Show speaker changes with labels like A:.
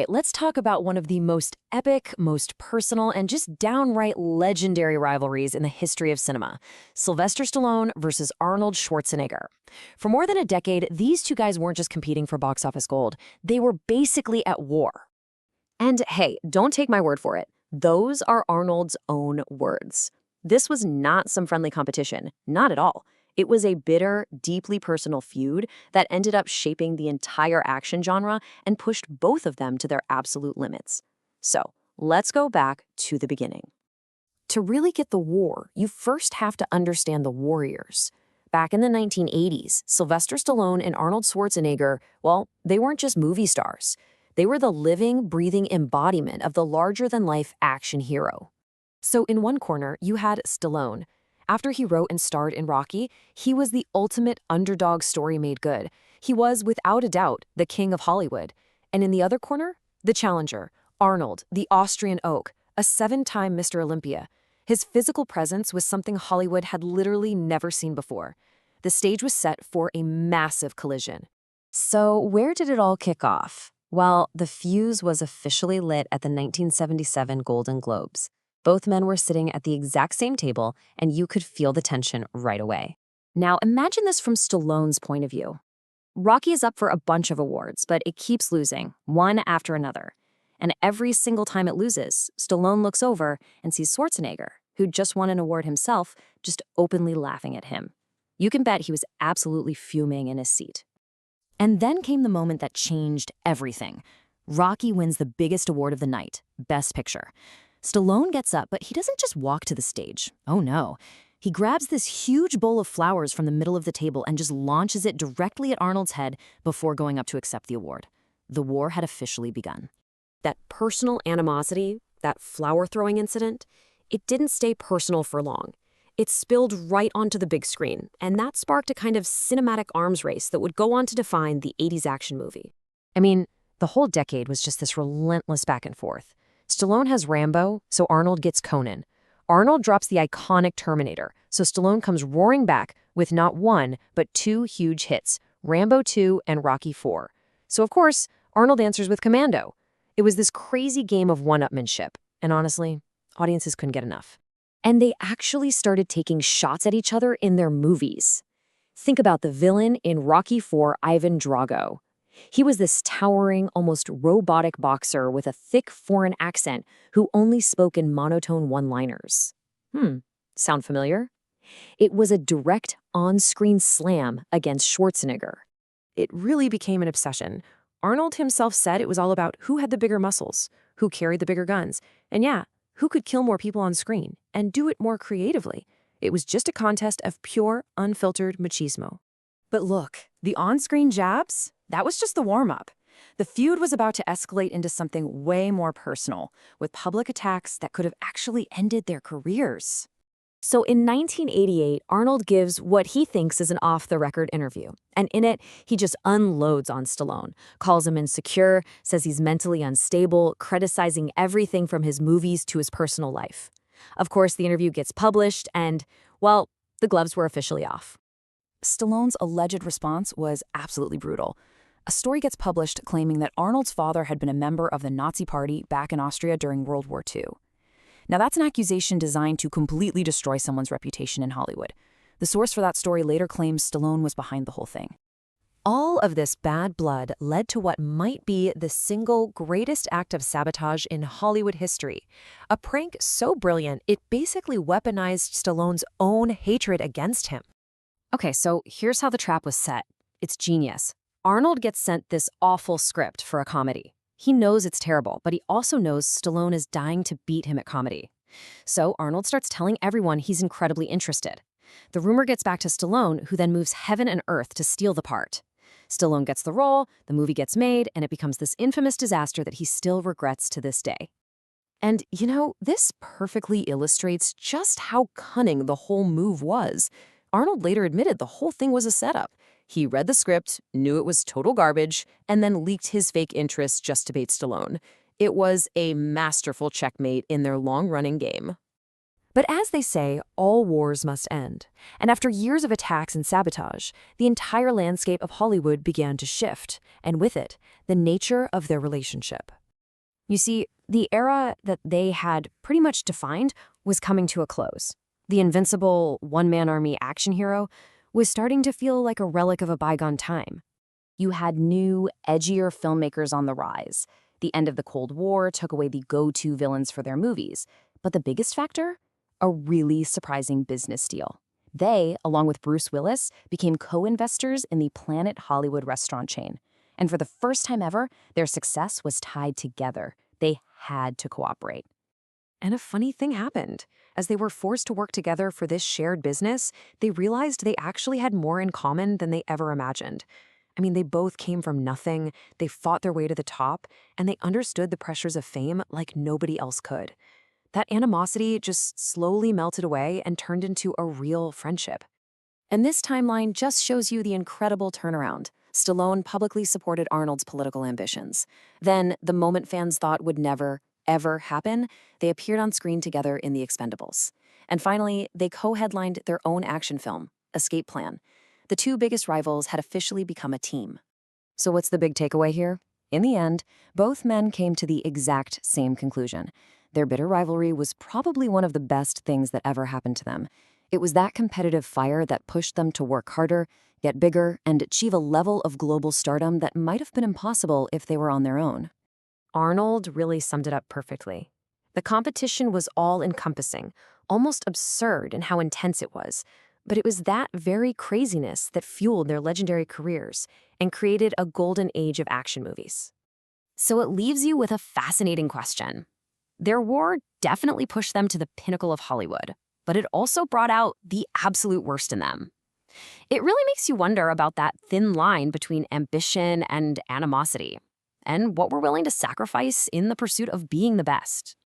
A: right, let's talk about one of the most epic, most personal, and just downright legendary rivalries in the history of cinema: Sylvester Stallone versus Arnold Schwarzenegger. For more than a decade, these two guys weren't just competing for box office gold, they were basically at war. And hey, don't take my word for it. Those are Arnold's own words. This was not some friendly competition, not at all. It was a bitter, deeply personal feud that ended up shaping the entire action genre and pushed both of them to their absolute limits. So, let's go back to the beginning. To really get the war, you first have to understand the warriors. Back in the 1980s, Sylvester Stallone and Arnold Schwarzenegger, well, they weren't just movie stars. They were the living, breathing embodiment of the larger-than-life action hero. So in one corner, you had Stallone. After he wrote and starred in Rocky, he was the ultimate underdog story made good. He was, without a doubt, the king of Hollywood. And in the other corner, the challenger, Arnold, the Austrian oak, a 7-time Mr. Olympia. His physical presence was something Hollywood had literally never seen before. The stage was set for a massive collision. So where did it all kick off? Well, the fuse was officially lit at the 1977 Golden Globes. Both men were sitting at the exact same table, and you could feel the tension right away. Now, imagine this from Stallone's point of view. Rocky is up for a bunch of awards, but it keeps losing, one after another. And every single time it loses, Stallone looks over and sees Schwarzenegger, who just won an award himself, just openly laughing at him. You can bet he was absolutely fuming in his seat. And then came the moment that changed everything. Rocky wins the biggest award of the night, Best Picture. Stallone gets up, but he doesn't just walk to the stage. Oh no. He grabs this huge bowl of flowers from the middle of the table and just launches it directly at Arnold's head before going up to accept the award. The war had officially begun. That personal animosity, that flower-throwing incident, it didn't stay personal for long. It spilled right onto the big screen, and that sparked a kind of cinematic arms race that would go on to define the 80s action movie. I mean, the whole decade was just this relentless back and forth. Stallone has Rambo, so Arnold gets Conan. Arnold drops the iconic Terminator, so Stallone comes roaring back with not one, but 2 huge hits, Rambo 2 and Rocky 4. So of course, Arnold answers with Commando. It was this crazy game of one-upmanship, and honestly, audiences couldn't get enough. And they actually started taking shots at each other in their movies. Think about the villain in Rocky 4, Ivan Drago. He was this towering, almost robotic boxer with a thick foreign accent who only spoke in monotone one-liners. Sound familiar? It was a direct on-screen slam against Schwarzenegger. It really became an obsession. Arnold himself said it was all about who had the bigger muscles, who carried the bigger guns, and yeah, who could kill more people on screen and do it more creatively. It was just a contest of pure, unfiltered machismo. But look, the on-screen jabs? That was just the warm-up. The feud was about to escalate into something way more personal, with public attacks that could have actually ended their careers. So in 1988, Arnold gives what he thinks is an off-the-record interview. And in it, he just unloads on Stallone, calls him insecure, says he's mentally unstable, criticizing everything from his movies to his personal life. Of course, the interview gets published and, well, the gloves were officially off. Stallone's alleged response was absolutely brutal. A story gets published claiming that Arnold's father had been a member of the Nazi Party back in Austria during World War II. Now, that's an accusation designed to completely destroy someone's reputation in Hollywood. The source for that story later claims Stallone was behind the whole thing. All of this bad blood led to what might be the single greatest act of sabotage in Hollywood history. A prank so brilliant, it basically weaponized Stallone's own hatred against him. Okay, so here's how the trap was set. It's genius. Arnold gets sent this awful script for a comedy. He knows it's terrible, but he also knows Stallone is dying to beat him at comedy. So Arnold starts telling everyone he's incredibly interested. The rumor gets back to Stallone, who then moves heaven and earth to steal the part. Stallone gets the role, the movie gets made, and it becomes this infamous disaster that he still regrets to this day. And, you know, this perfectly illustrates just how cunning the whole move was. Arnold later admitted the whole thing was a setup. He read the script, knew it was total garbage, and then leaked his fake interests just to bait Stallone. It was a masterful checkmate in their long-running game. But as they say, all wars must end. And after years of attacks and sabotage, the entire landscape of Hollywood began to shift, and with it, the nature of their relationship. You see, the era that they had pretty much defined was coming to a close. The invincible one-man army action hero was starting to feel like a relic of a bygone time. You had new, edgier filmmakers on the rise. The end of the Cold War took away the go-to villains for their movies. But the biggest factor? A really surprising business deal. They, along with Bruce Willis, became co-investors in the Planet Hollywood restaurant chain. And for the first time ever, their success was tied together. They had to cooperate. And a funny thing happened. As they were forced to work together for this shared business, they realized they actually had more in common than they ever imagined. I mean, they both came from nothing, they fought their way to the top, and they understood the pressures of fame like nobody else could. That animosity just slowly melted away and turned into a real friendship. And this timeline just shows you the incredible turnaround. Stallone publicly supported Arnold's political ambitions. Then, the moment fans thought would never, ever happen, they appeared on screen together in The Expendables. And finally, they co-headlined their own action film, Escape Plan. The two biggest rivals had officially become a team. So what's the big takeaway here? In the end, both men came to the exact same conclusion. Their bitter rivalry was probably one of the best things that ever happened to them. It was that competitive fire that pushed them to work harder, get bigger, and achieve a level of global stardom that might have been impossible if they were on their own. Arnold really summed it up perfectly. The competition was all-encompassing, almost absurd in how intense it was. But it was that very craziness that fueled their legendary careers and created a golden age of action movies. So it leaves you with a fascinating question. Their war definitely pushed them to the pinnacle of Hollywood, but it also brought out the absolute worst in them. It really makes you wonder about that thin line between ambition and animosity, and what we're willing to sacrifice in the pursuit of being the best.